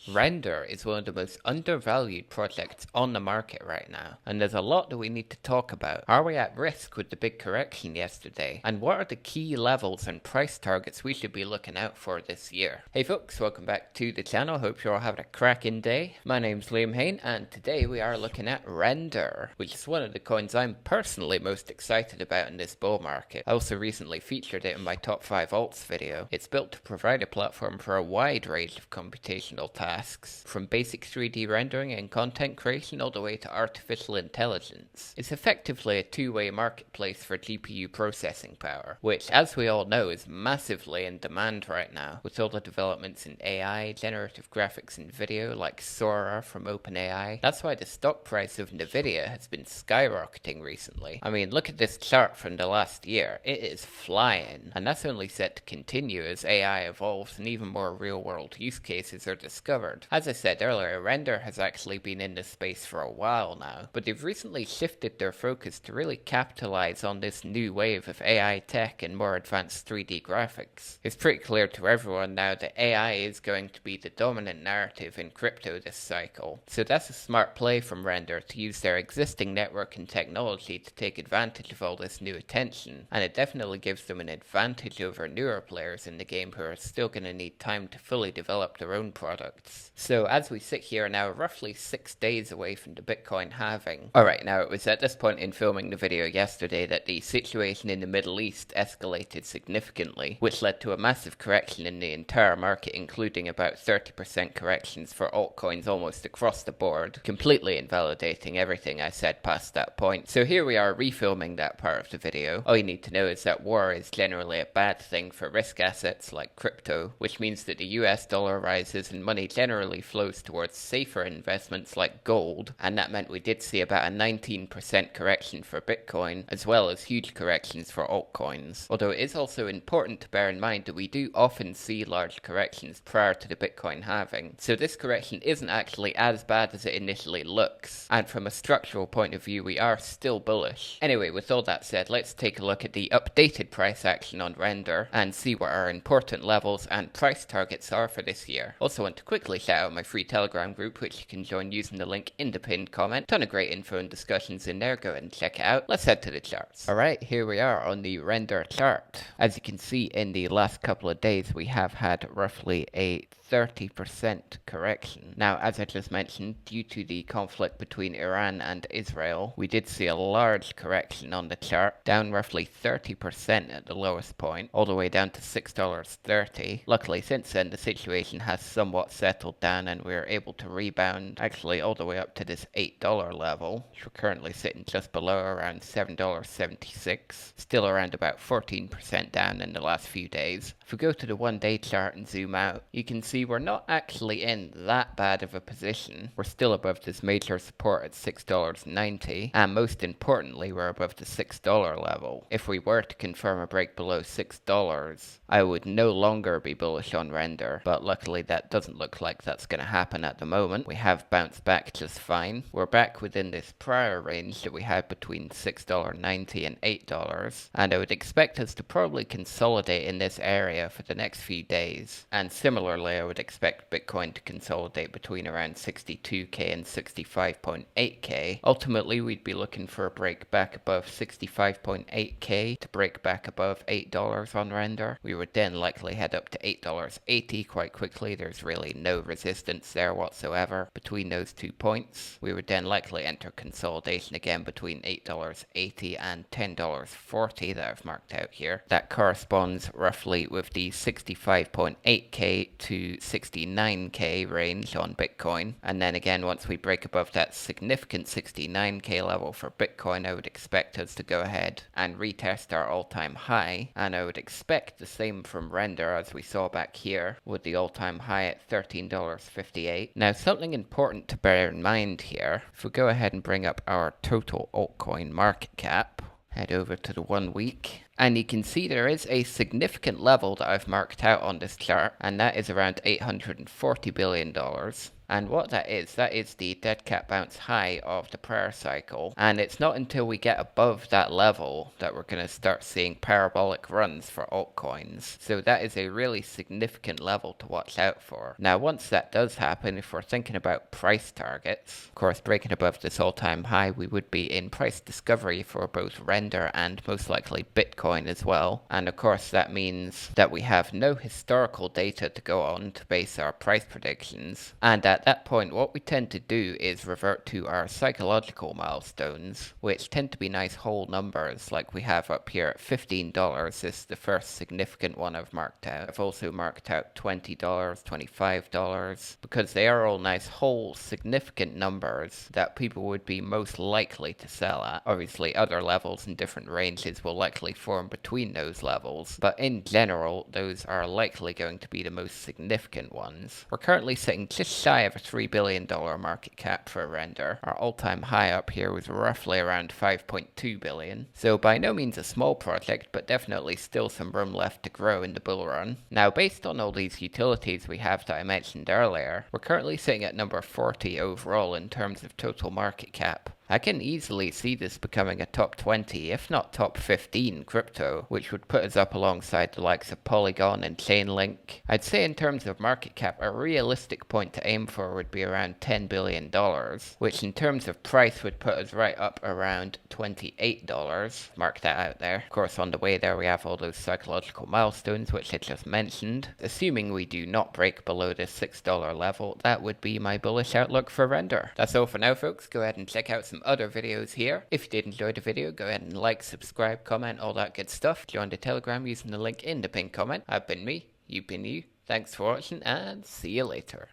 Render is one of the most undervalued projects on the market right now, and there's a lot that we need to talk about. Are we at risk with the big correction yesterday? And what are the key levels and price targets we should be looking out for this year? Hey folks, welcome back to the channel. Hope you're all having a cracking day. My name's Liam Hain, and today we are looking at Render, which is one of the coins I'm personally most excited about in this bull market. I also recently featured it in my top 5 alts video. It's built to provide a platform for a wide range of computational tasks, from basic 3D rendering and content creation all the way to artificial intelligence. It's effectively a two-way marketplace for GPU processing power, which, as we all know, is massively in demand right now, with all the developments in AI, generative graphics and video like Sora from OpenAI. That's why the stock price of Nvidia has been skyrocketing recently. I mean, look at this chart from the last year. It is flying, and that's only set to continue as AI evolves and even more real-world use cases are discovered. As I said earlier, Render has actually been in this space for a while now, but they've recently shifted their focus to really capitalize on this new wave of AI tech and more advanced 3D graphics. It's pretty clear to everyone now that AI is going to be the dominant narrative in crypto this cycle, so that's a smart play from Render to use their existing network and technology to take advantage of all this new attention, and it definitely gives them an advantage over newer players in the game who are still going to need time to fully develop their own products. So as we sit here now, roughly 6 days away from the Bitcoin halving. Alright, now it was at this point in filming the video yesterday that the situation in the Middle East escalated significantly, which led to a massive correction in the entire market, including about 30% corrections for altcoins almost across the board, completely invalidating everything I said past that point. So here we are refilming that part of the video. All you need to know is that war is generally a bad thing for risk assets like crypto, which means that the US dollar rises and money generally flows towards safer investments like gold, and that meant we did see about a 19% correction for Bitcoin, as well as huge corrections for altcoins. Although it is also important to bear in mind that we do often see large corrections prior to the Bitcoin halving, so this correction isn't actually as bad as it initially looks, and from a structural point of view we are still bullish. Anyway, with all that said, let's take a look at the updated price action on Render and see what our important levels and price targets are for this year. Also want to quickly shout out my free Telegram group, which you can join using the link in the pinned comment. Ton of great info and discussions in there, go ahead and check it out. Let's head to the charts. Alright, here we are on the Render chart. As you can see, in the last couple of days we have had roughly a 30% correction. Now, as I just mentioned, due to the conflict between Iran and Israel, we did see a large correction on the chart, down roughly 30% at the lowest point, all the way down to $6.30. Luckily, since then, the situation has somewhat settled down and we're able to rebound actually all the way up to this $8 level, which we're currently sitting just below around $7.76, still around about 14% down in the last few days. If we go to the 1-day chart and zoom out, you can see we're not actually in that bad of a position. We're still above this major support at $6.90, and most importantly, we're above the $6 level. If we were to confirm a break below $6, I would no longer be bullish on Render, but luckily that doesn't look like that's going to happen at the moment. We have bounced back just fine. We're back within this prior range that we had between $6.90 and $8, and I would expect us to probably consolidate in this area for the next few days. And similarly, I would expect Bitcoin to consolidate between around 62k and 65.8k. Ultimately, we'd be looking for a break back above 65.8k to break back above $8 on Render. We would then likely head up to $8.80 quite quickly. There's really no resistance there whatsoever between those 2 points. We would then likely enter consolidation again between $8.80 and $10.40 that I've marked out here. That corresponds roughly with the 65.8k to 69k range on Bitcoin, and then again once we break above that significant 69k level for Bitcoin, I would expect us to go ahead and retest our all-time high, and I would expect the same from Render as we saw back here with the all-time high at $13.58. Now, something important to bear in mind here, if we go ahead and bring up our total altcoin market cap, head over to the 1 week, And you can see there is a significant level that I've marked out on this chart, and that is around $840 billion. And what that is the dead cat bounce high of the prior cycle. And it's not until we get above that level that we're going to start seeing parabolic runs for altcoins. So that is a really significant level to watch out for. Now, once that does happen, if we're thinking about price targets, of course, breaking above this all-time high, we would be in price discovery for both Render and most likely Bitcoin as well. And of course, that means that we have no historical data to go on to base our price predictions. And at that point, what we tend to do is revert to our psychological milestones, which tend to be nice whole numbers, like we have up here at $15. This is the first significant one I've marked out. I've also marked out $20, $25, because they are all nice whole significant numbers that people would be most likely to sell at. Obviously, other levels in different ranges will likely form between those levels, but in general, those are likely going to be the most significant ones. We're currently sitting just shy of a $3 billion market cap for Render. Our all-time high up here was roughly around $5.2 billion. So by no means a small project, but definitely still some room left to grow in the bull run. Now, based on all these utilities we have that I mentioned earlier, we're currently sitting at number 40 overall in terms of total market cap. I can easily see this becoming a top 20, if not top 15 crypto, which would put us up alongside the likes of Polygon and Chainlink. I'd say in terms of market cap, a realistic point to aim for would be around $10 billion, which in terms of price would put us right up around $28. Mark that out there. Of course, on the way there we have all those psychological milestones, which I just mentioned. Assuming we do not break below this $6 level, that would be my bullish outlook for Render. That's all for now, folks. Go ahead and check out some other videos here. If you did enjoy the video, go ahead and like, subscribe, comment, all that good stuff. Join the Telegram using the link in the pinned comment. I've been me, you've been you. Thanks for watching, and see you later.